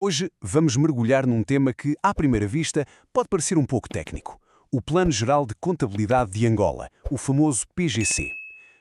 Hoje vamos mergulhar num tema que, à primeira vista, pode parecer um pouco técnico. O Plano Geral de Contabilidade de Angola, o famoso PGC.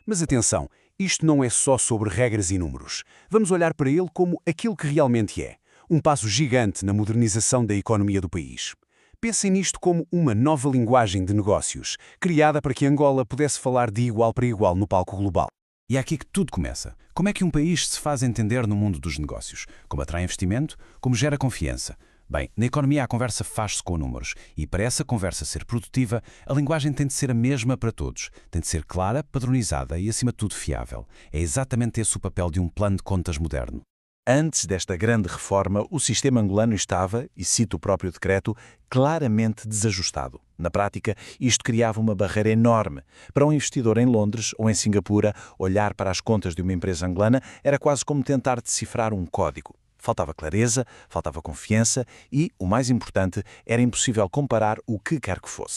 Mas atenção, isto não é só sobre regras e números. Vamos olhar para ele como aquilo que realmente é. Um passo gigante na modernização da economia do país. Pensem nisto como uma nova linguagem de negócios, criada para que Angola pudesse falar de igual para igual no palco global. E é aqui que tudo começa. Como é que um país se faz entender no mundo dos negócios? Como atrai investimento? Como gera confiança? Bem, na economia a conversa faz-se com números e para essa conversa ser produtiva, a linguagem tem de ser a mesma para todos. Tem de ser clara, padronizada e, acima de tudo, fiável. É exatamente esse o papel de um plano de contas moderno. Antes desta grande reforma, o sistema angolano estava, e cito o próprio decreto, claramente desajustado. Na prática, isto criava uma barreira enorme. Para um investidor em Londres ou em Singapura, olhar para as contas de uma empresa angolana era quase como tentar decifrar um código. Faltava clareza, faltava confiança e, o mais importante, era impossível comparar o que quer que fosse.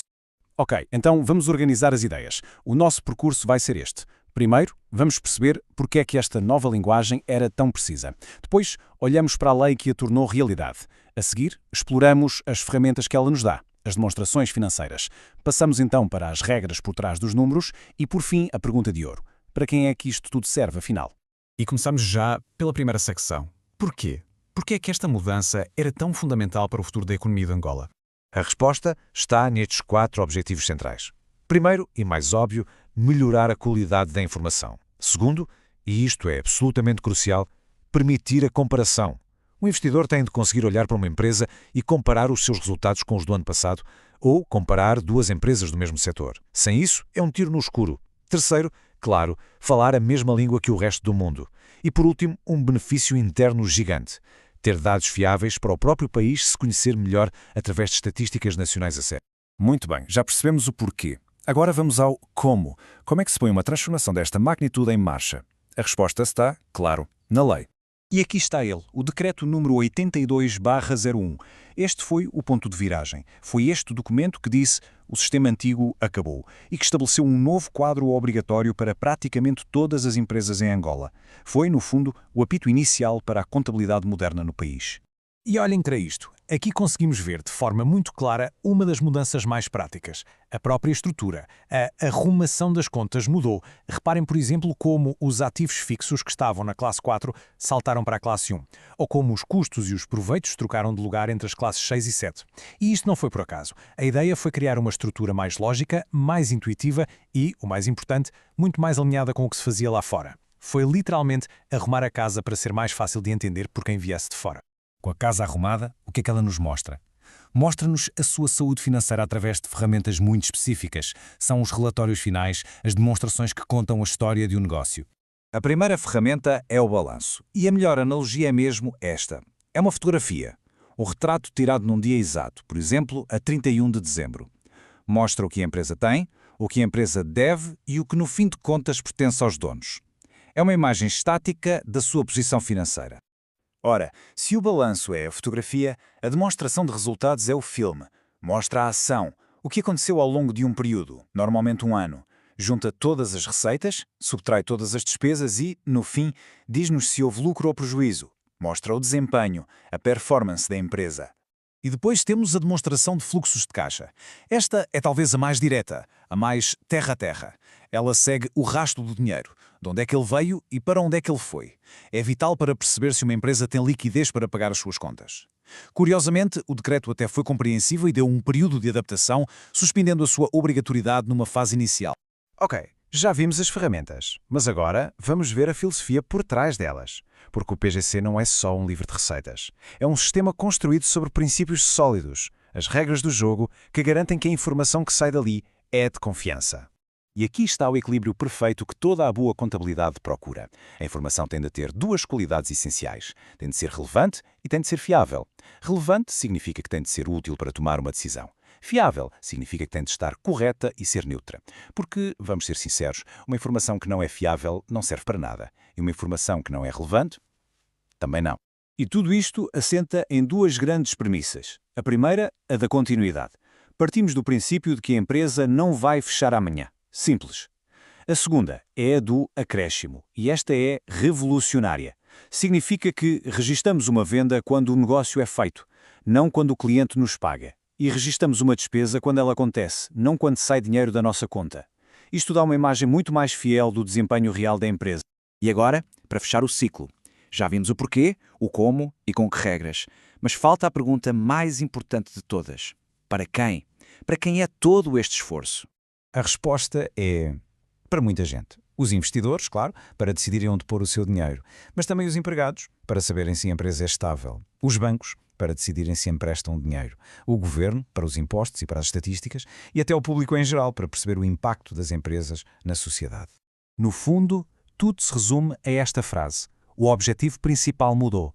Ok, então vamos organizar as ideias. O nosso percurso vai ser este. Primeiro, vamos perceber porque é que esta nova linguagem era tão precisa. Depois, olhamos para a lei que a tornou realidade. A seguir, exploramos as ferramentas que ela nos dá, as demonstrações financeiras. Passamos então para as regras por trás dos números e, por fim, a pergunta de ouro. Para quem é que isto tudo serve, afinal? E começamos já pela primeira secção. Porquê? Porquê é que esta mudança era tão fundamental para o futuro da economia de Angola? A resposta está nestes 4 objetivos centrais. Primeiro, e mais óbvio, melhorar a qualidade da informação. Segundo, e isto é absolutamente crucial, permitir a comparação. O investidor tem de conseguir olhar para uma empresa e comparar os seus resultados com os do ano passado ou comparar duas empresas do mesmo setor. Sem isso, é um tiro no escuro. Terceiro, claro, falar a mesma língua que o resto do mundo. E por último, um benefício interno gigante. Ter dados fiáveis para o próprio país se conhecer melhor através de estatísticas nacionais a sério. Muito bem, já percebemos o porquê. Agora vamos ao como. Como é que se põe uma transformação desta magnitude em marcha? A resposta está, claro, na lei. E aqui está ele, o decreto número 82/01. Este foi o ponto de viragem. Foi este o documento que disse o sistema antigo acabou e que estabeleceu um novo quadro obrigatório para praticamente todas as empresas em Angola. Foi, no fundo, o apito inicial para a contabilidade moderna no país. E olhem para isto. Aqui conseguimos ver de forma muito clara uma das mudanças mais práticas. A própria estrutura, a arrumação das contas mudou. Reparem, por exemplo, como os ativos fixos que estavam na classe 4 saltaram para a classe 1, ou como os custos e os proveitos trocaram de lugar entre as classes 6 e 7. E isto não foi por acaso. A ideia foi criar uma estrutura mais lógica, mais intuitiva e, o mais importante, muito mais alinhada com o que se fazia lá fora. Foi literalmente arrumar a casa para ser mais fácil de entender por quem viesse de fora. Com a casa arrumada, o que é que ela nos mostra? Mostra-nos a sua saúde financeira através de ferramentas muito específicas. São os relatórios finais, as demonstrações que contam a história de um negócio. A primeira ferramenta é o balanço. E a melhor analogia é mesmo esta. É uma fotografia. Um retrato tirado num dia exato, por exemplo, a 31 de dezembro. Mostra o que a empresa tem, o que a empresa deve e o que no fim de contas pertence aos donos. É uma imagem estática da sua posição financeira. Ora, se o balanço é a fotografia, a demonstração de resultados é o filme. Mostra a ação, o que aconteceu ao longo de um período, normalmente um ano. Junta todas as receitas, subtrai todas as despesas e, no fim, diz-nos se houve lucro ou prejuízo. Mostra o desempenho, a performance da empresa. E depois temos a demonstração de fluxos de caixa. Esta é talvez a mais direta, a mais terra a terra. Ela segue o rastro do dinheiro, de onde é que ele veio e para onde é que ele foi. É vital para perceber se uma empresa tem liquidez para pagar as suas contas. Curiosamente, o decreto até foi compreensivo e deu um período de adaptação, suspendendo a sua obrigatoriedade numa fase inicial. Ok, já vimos as ferramentas, mas agora vamos ver a filosofia por trás delas. Porque o PGC não é só um livro de receitas. É um sistema construído sobre princípios sólidos, as regras do jogo que garantem que a informação que sai dali é de confiança. E aqui está o equilíbrio perfeito que toda a boa contabilidade procura. A informação tem de ter duas qualidades essenciais. Tem de ser relevante e tem de ser fiável. Relevante significa que tem de ser útil para tomar uma decisão. Fiável significa que tem de estar correta e ser neutra. Porque, vamos ser sinceros, uma informação que não é fiável não serve para nada. E uma informação que não é relevante, também não. E tudo isto assenta em duas grandes premissas. A primeira, a da continuidade. Partimos do princípio de que a empresa não vai fechar amanhã. Simples. A segunda é a do acréscimo, e esta é revolucionária. Significa que registamos uma venda quando o negócio é feito, não quando o cliente nos paga. E registamos uma despesa quando ela acontece, não quando sai dinheiro da nossa conta. Isto dá uma imagem muito mais fiel do desempenho real da empresa. E agora, para fechar o ciclo. Já vimos o porquê, o como e com que regras. Mas falta a pergunta mais importante de todas. Para quem? Para quem é todo este esforço? A resposta é para muita gente. Os investidores, claro, para decidirem onde pôr o seu dinheiro, mas também os empregados, para saberem se a empresa é estável. Os bancos, para decidirem se emprestam dinheiro. O governo, para os impostos e para as estatísticas, e até o público em geral, para perceber o impacto das empresas na sociedade. No fundo, tudo se resume a esta frase. O objetivo principal mudou.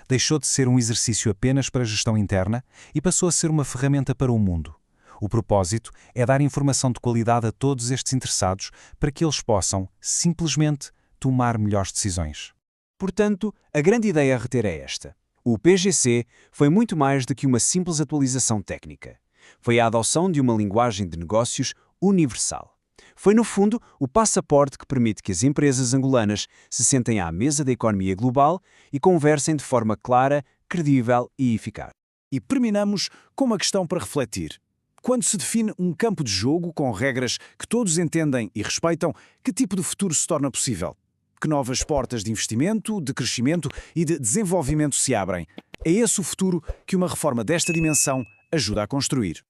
Deixou de ser um exercício apenas para a gestão interna e passou a ser uma ferramenta para o mundo. O propósito é dar informação de qualidade a todos estes interessados para que eles possam, simplesmente, tomar melhores decisões. Portanto, a grande ideia a reter é esta. O PGC foi muito mais do que uma simples atualização técnica. Foi a adoção de uma linguagem de negócios universal. Foi, no fundo, o passaporte que permite que as empresas angolanas se sentem à mesa da economia global e conversem de forma clara, credível e eficaz. E terminamos com uma questão para refletir. Quando se define um campo de jogo com regras que todos entendem e respeitam, que tipo de futuro se torna possível? Que novas portas de investimento, de crescimento e de desenvolvimento se abrem? É esse o futuro que uma reforma desta dimensão ajuda a construir.